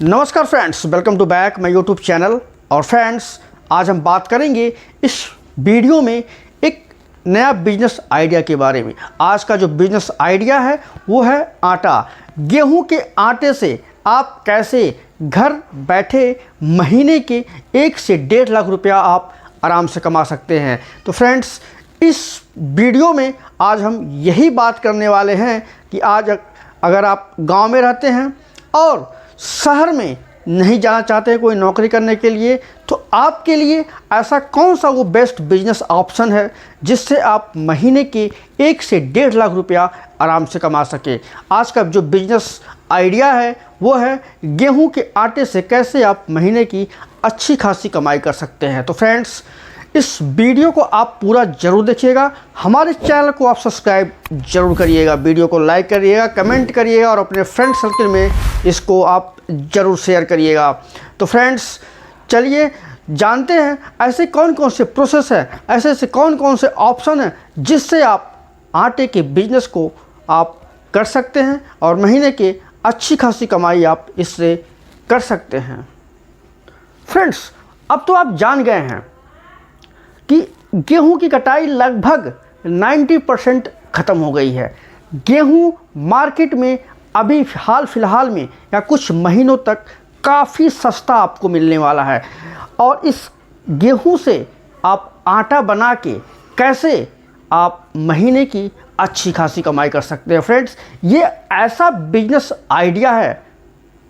नमस्कार friends, welcome to back my YouTube channel. और friends, आज हम बात करेंगे इस वीडियो में एक नया बिजनेस आइडिया के बारे में। आज का जो बिजनेस आइडिया है वो है आटा। गेहूं के आटे से आप कैसे घर बैठे महीने के 1 से 1.5 लाख रुपया आप आराम से कमा सकते हैं। तो फ्रेंड्स, इस वीडियो में आज हम यही बात करने वाले हैं कि आज अगर आप गांव में रहते हैं और शहर में नहीं जाना चाहते कोई नौकरी करने के लिए, तो आपके लिए ऐसा कौन सा वो बेस्ट बिजनेस ऑप्शन है जिससे आप महीने के 1 से 1.5 लाख रुपया आराम से कमा सके। आज का जो बिजनेस आइडिया है वो है गेहूं के आटे से कैसे आप महीने की अच्छी खासी कमाई कर सकते हैं। तो फ्रेंड्स, इस वीडियो को आप पूरा ज़रूर देखिएगा। हमारे चैनल को आप सब्सक्राइब ज़रूर करिएगा, वीडियो को लाइक करिएगा, कमेंट करिएगा और अपने फ्रेंड सर्कल में इसको आप ज़रूर शेयर करिएगा। तो फ्रेंड्स, चलिए जानते हैं ऐसे कौन कौन से प्रोसेस है, ऐसे कौन कौन से ऑप्शन हैं जिससे आप आटे के बिजनेस को आप कर सकते हैं और महीने के अच्छी खासी कमाई आप इससे कर सकते हैं। फ्रेंड्स, अब तो आप जान गए हैं कि गेहूं की कटाई लगभग 90% ख़त्म हो गई है। गेहूं मार्केट में अभी हाल फिलहाल में या कुछ महीनों तक काफ़ी सस्ता आपको मिलने वाला है। और इस गेहूं से आप आटा बना के कैसे आप महीने की अच्छी खासी कमाई कर सकते हैं। फ्रेंड्स, ये ऐसा बिजनेस आइडिया है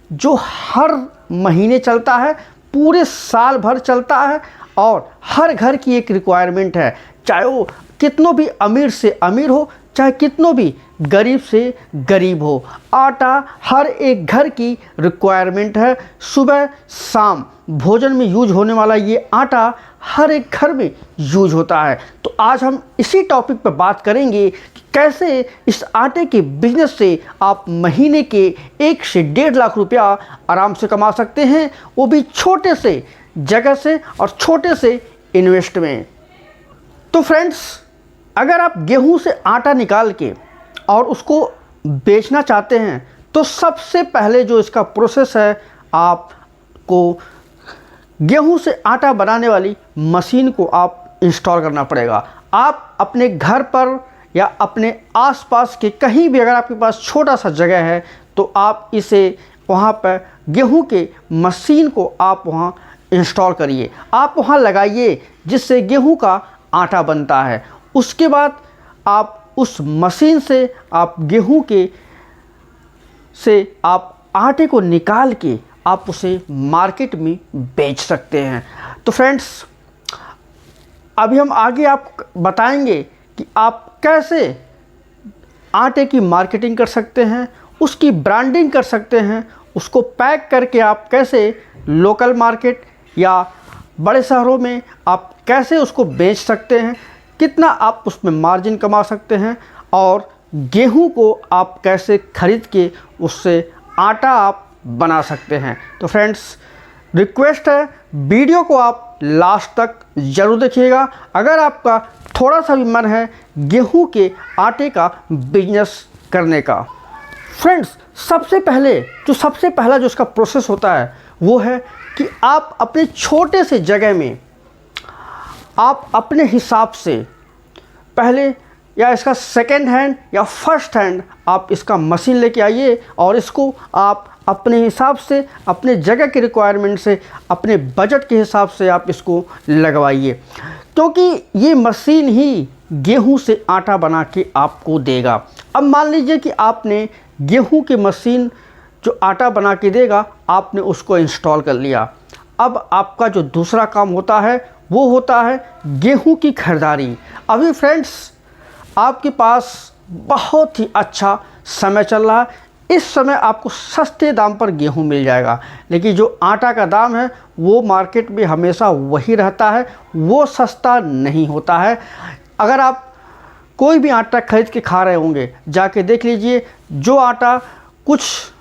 जो हर महीने चलता है, पूरे साल भर चलता है और हर घर की एक रिक्वायरमेंट है। चाहे वो कितनों भी अमीर से अमीर हो, चाहे कितनों भी गरीब से गरीब हो, आटा हर एक घर की रिक्वायरमेंट है। सुबह शाम भोजन में यूज होने वाला ये आटा हर एक घर में यूज होता है। तो आज हम इसी टॉपिक पर बात करेंगे कि कैसे इस आटे के बिजनेस से आप महीने के 1 से 1.5 लाख रुपया आराम से कमा सकते हैं, वो भी छोटे से जगह से और छोटे से इन्वेस्ट में। तो फ्रेंड्स, अगर आप गेहूं से आटा निकाल के और उसको बेचना चाहते हैं तो सबसे पहले जो इसका प्रोसेस है, आपको गेहूं से आटा बनाने वाली मशीन को आप इंस्टॉल करना पड़ेगा। आप अपने घर पर या अपने आसपास के कहीं भी अगर आपके पास छोटा सा जगह है तो आप इसे वहाँ पर गेहूं के मशीन को आप वहाँ इंस्टॉल करिए, आप वहाँ लगाइए जिससे गेहूं का आटा बनता है। उसके बाद आप उस मशीन से आप गेहूं के से आप आटे को निकाल के आप उसे मार्केट में बेच सकते हैं। तो फ्रेंड्स, अभी हम आगे आप बताएंगे कि आप कैसे आटे की मार्केटिंग कर सकते हैं, उसकी ब्रांडिंग कर सकते हैं, उसको पैक करके आप कैसे लोकल मार्केट या बड़े शहरों में आप कैसे उसको बेच सकते हैं, कितना आप उसमें मार्जिन कमा सकते हैं और गेहूं को आप कैसे खरीद के उससे आटा आप बना सकते हैं। तो फ्रेंड्स, रिक्वेस्ट है वीडियो को आप लास्ट तक ज़रूर देखिएगा अगर आपका थोड़ा सा भी मन है गेहूं के आटे का बिजनेस करने का। फ्रेंड्स, सबसे पहला जो इसका प्रोसेस होता है वो है कि आप अपने छोटे से जगह में आप अपने हिसाब से पहले या इसका सेकेंड हैंड या फर्स्ट हैंड आप इसका मशीन लेके आइए और इसको आप अपने हिसाब से, अपने जगह के रिक्वायरमेंट से, अपने बजट के हिसाब से आप इसको लगवाइए, क्योंकि ये मशीन ही गेहूं से आटा बना के आपको देगा। अब मान लीजिए कि आपने गेहूं की मशीन जो आटा बना के देगा आपने उसको इंस्टॉल कर लिया। अब आपका जो दूसरा काम होता है वो होता है गेहूं की खरीदारी। अभी फ्रेंड्स, आपके पास बहुत ही अच्छा समय चल रहा है। इस समय आपको सस्ते दाम पर गेहूं मिल जाएगा, लेकिन जो आटा का दाम है वो मार्केट में हमेशा वही रहता है, वो सस्ता नहीं होता है। अगर आप कोई भी आटा खरीद के खा रहे होंगे, जाके देख लीजिए, जो आटा कुछ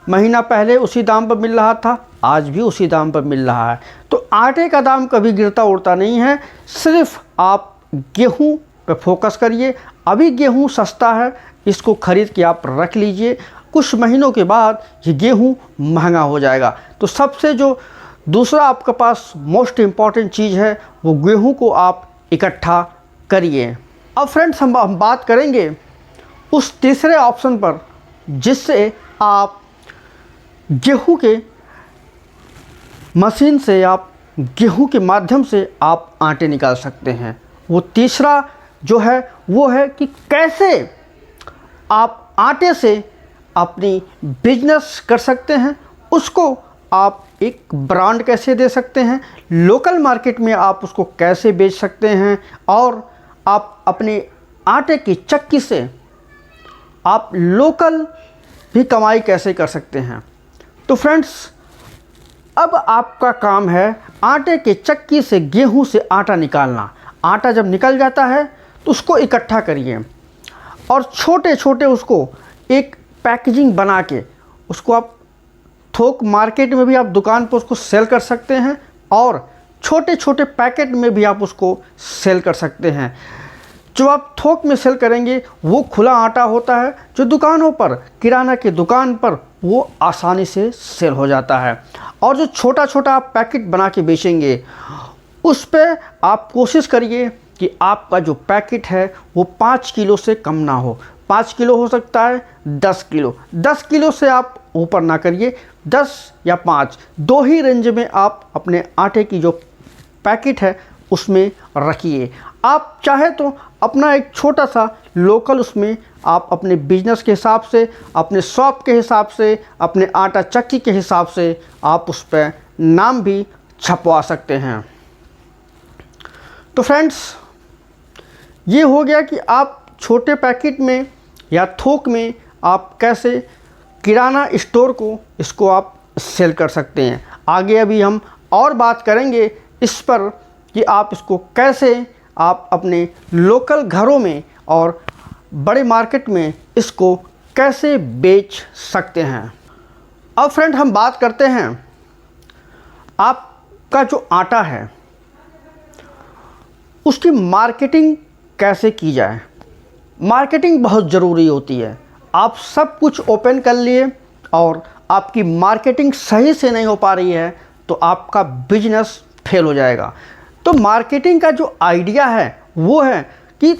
महीना पहले उसी दाम पर मिल रहा था आज भी उसी दाम पर मिल रहा है। तो आटे का दाम कभी गिरता उड़ता नहीं है। सिर्फ आप गेहूं पे फोकस करिए। अभी गेहूं सस्ता है, इसको खरीद के आप रख लीजिए कुछ महीनों के बाद ये गेहूँ महंगा हो जाएगा। तो सबसे जो दूसरा आपके पास मोस्ट इम्पॉर्टेंट चीज़ है वो गेहूँ को आप इकट्ठा करिए। अब फ्रेंड्स हम बात करेंगे उस तीसरे ऑप्शन पर जिससे आप गेहूँ के मशीन से आप गेहूं के माध्यम से आप आटे निकाल सकते हैं। वो तीसरा जो है वो है कि कैसे आप आटे से अपनी बिजनेस कर सकते हैं, उसको आप एक ब्रांड कैसे दे सकते हैं, लोकल मार्केट में आप उसको कैसे बेच सकते हैं, और आप अपने आटे की चक्की से आप लोकल भी कमाई कैसे कर सकते हैं। तो फ्रेंड्स अब आपका काम है आटे के चक्की से गेहूं से आटा निकालना। आटा जब निकल जाता है तो उसको इकट्ठा करिए और छोटे छोटे उसको एक पैकेजिंग बना के उसको आप थोक मार्केट में भी आप दुकान पर उसको सेल कर सकते हैं और छोटे छोटे पैकेट में भी आप उसको सेल कर सकते हैं। जो आप थोक में सेल करेंगे वो खुला आटा होता है, जो दुकानों पर किराना की दुकान पर वो आसानी से सेल हो जाता है। और जो छोटा छोटा आप पैकेट बना के बेचेंगे उस पर आप कोशिश करिए कि आपका जो पैकेट है वो 5 किलो से कम ना हो। 5 किलो हो सकता है 10 किलो, 10 किलो से आप ऊपर ना करिए, 10 या 5 दो ही रेंज में आप अपने आटे की जो पैकेट है उसमें रखिए। आप चाहे तो अपना एक छोटा सा लोकल उसमें आप अपने बिजनेस के हिसाब से, अपने शॉप के हिसाब से, अपने आटा चक्की के हिसाब से आप उस पर नाम भी छपवा सकते हैं। तो फ्रेंड्स ये हो गया कि आप छोटे पैकेट में या थोक में आप कैसे किराना स्टोर को इसको आप सेल कर सकते हैं। आगे अभी हम और बात करेंगे इस पर कि आप इसको कैसे आप अपने लोकल घरों में और बड़े मार्केट में इसको कैसे बेच सकते हैं। अब फ्रेंड हम बात करते हैं आपका जो आटा है उसकी मार्केटिंग कैसे की जाए। मार्केटिंग बहुत ज़रूरी होती है। आप सब कुछ ओपन कर लिए और आपकी मार्केटिंग सही से नहीं हो पा रही है तो आपका बिजनेस फेल हो जाएगा। तो मार्केटिंग का जो आइडिया है वो है कि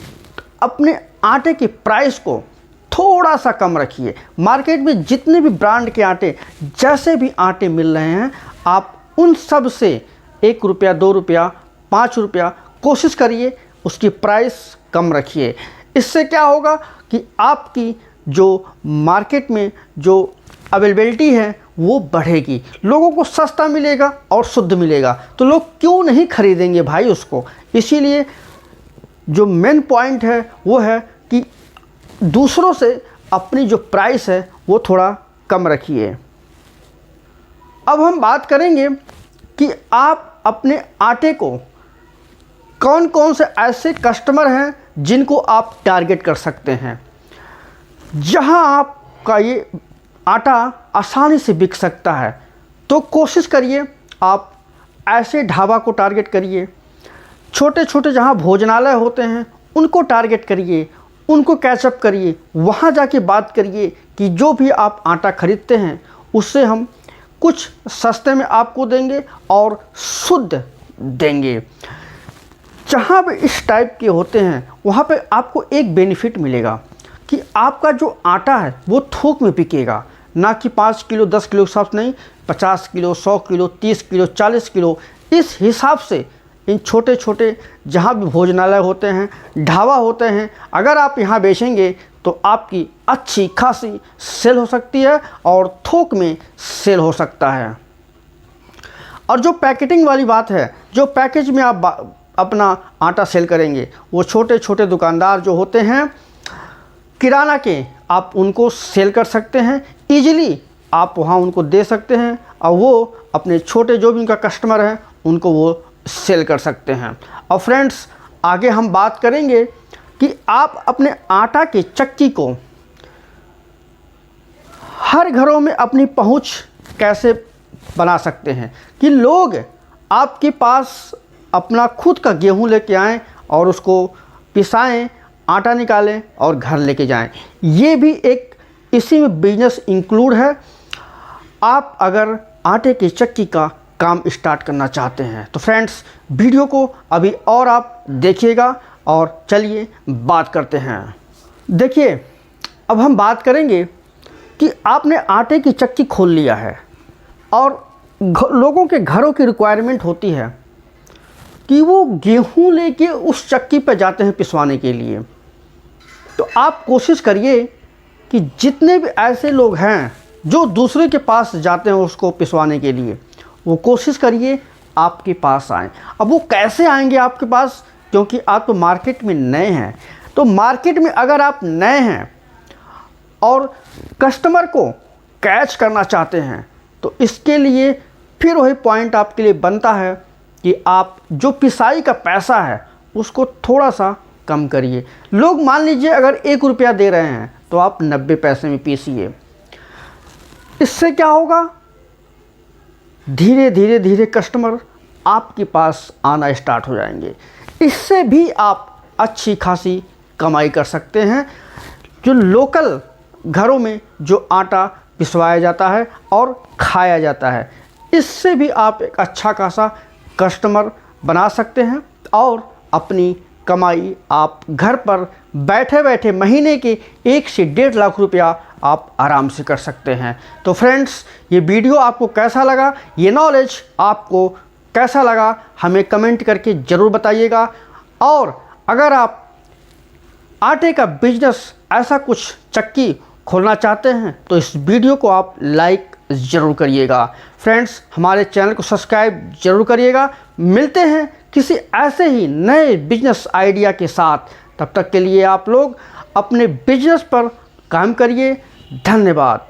अपने आटे की प्राइस को थोड़ा सा कम रखिए। मार्केट में जितने भी ब्रांड के आटे, जैसे भी आटे मिल रहे हैं, आप उन सब से 1 रुपया, 2 रुपया, 5 रुपया कोशिश करिए उसकी प्राइस कम रखिए। इससे क्या होगा कि आपकी जो मार्केट में जो अवेलेबिलिटी है वो बढ़ेगी, लोगों को सस्ता मिलेगा और शुद्ध मिलेगा, तो लोग क्यों नहीं खरीदेंगे भाई उसको। इसीलिए जो मेन पॉइंट है वो है कि दूसरों से अपनी जो प्राइस है वो थोड़ा कम रखिए। अब हम बात करेंगे कि आप अपने आटे को कौन कौन से ऐसे कस्टमर हैं जिनको आप टारगेट कर सकते हैं, जहां आपका ये आटा आसानी से बिक सकता है। तो कोशिश करिए आप ऐसे ढाबा को टारगेट करिए, छोटे छोटे जहाँ भोजनालय होते हैं उनको टारगेट करिए, उनको कैचअप करिए, वहाँ जाके बात करिए कि जो भी आप आटा खरीदते हैं उससे हम कुछ सस्ते में आपको देंगे और शुद्ध देंगे। जहाँ पे इस टाइप के होते हैं वहाँ पे आपको एक बेनिफिट मिलेगा कि आपका जो आटा है वो थोक में बिकेगा, ना कि 5 किलो 10 किलो हिसाब से नहीं, 50 किलो 100 किलो 30 किलो 40 किलो इस हिसाब से इन छोटे छोटे जहाँ भी भोजनालय होते हैं, ढाबा होते हैं, अगर आप यहाँ बेचेंगे तो आपकी अच्छी खासी सेल हो सकती है और थोक में सेल हो सकता है। और जो पैकेटिंग वाली बात है, जो पैकेज में आप अपना आटा सेल करेंगे, वो छोटे छोटे दुकानदार जो होते हैं किराना के, आप उनको सेल कर सकते हैं ईजिली, आप वहाँ उनको दे सकते हैं और वो अपने छोटे जो भी उनका कस्टमर है उनको वो सेल कर सकते हैं। और फ्रेंड्स आगे हम बात करेंगे कि आप अपने आटा की चक्की को हर घरों में अपनी पहुंच कैसे बना सकते हैं कि लोग आपके पास अपना खुद का गेहूं लेके आएं और उसको पिसाएं, आटा निकालें और घर लेके जाएं। ये भी एक इसी में बिजनेस इंक्लूड है। आप अगर आटे की चक्की का काम स्टार्ट करना चाहते हैं तो फ्रेंड्स वीडियो को अभी और आप देखिएगा और चलिए बात करते हैं। देखिए, अब हम बात करेंगे कि आपने आटे की चक्की खोल लिया है और लोगों के घरों की रिक्वायरमेंट होती है कि वो गेहूं लेके उस चक्की पर जाते हैं पिसवाने के लिए। तो आप कोशिश करिए कि जितने भी ऐसे लोग हैं जो दूसरे के पास जाते हैं उसको पिसवाने के लिए, वो कोशिश करिए आपके पास आएँ। अब वो कैसे आएंगे आपके पास, क्योंकि आप तो मार्केट में नए हैं। तो मार्केट में अगर आप नए हैं और कस्टमर को कैच करना चाहते हैं तो इसके लिए फिर वही पॉइंट आपके लिए बनता है कि आप जो पिसाई का पैसा है उसको थोड़ा सा कम करिए। लोग मान लीजिए अगर 1 रुपया दे रहे हैं तो आप 90 पैसे में पीसिए। इससे क्या होगा, धीरे धीरे धीरे कस्टमर आपके पास आना स्टार्ट हो जाएंगे। इससे भी आप अच्छी खासी कमाई कर सकते हैं। जो लोकल घरों में जो आटा पिसवाया जाता है और खाया जाता है, इससे भी आप एक अच्छा खासा कस्टमर बना सकते हैं और अपनी कमाई आप घर पर बैठे बैठे महीने के 1 से 1.5 लाख रुपया आप आराम से कर सकते हैं। तो फ्रेंड्स, ये वीडियो आपको कैसा लगा, ये नॉलेज आपको कैसा लगा, हमें कमेंट करके ज़रूर बताइएगा। और अगर आप आटे का बिजनेस ऐसा कुछ चक्की खोलना चाहते हैं तो इस वीडियो को आप लाइक ज़रूर करिएगा। फ्रेंड्स, हमारे चैनल को सब्सक्राइब ज़रूर करिएगा। मिलते हैं किसी ऐसे ही नए बिजनेस आइडिया के साथ। तब तक के लिए आप लोग अपने बिजनेस पर काम करिए। धन्यवाद।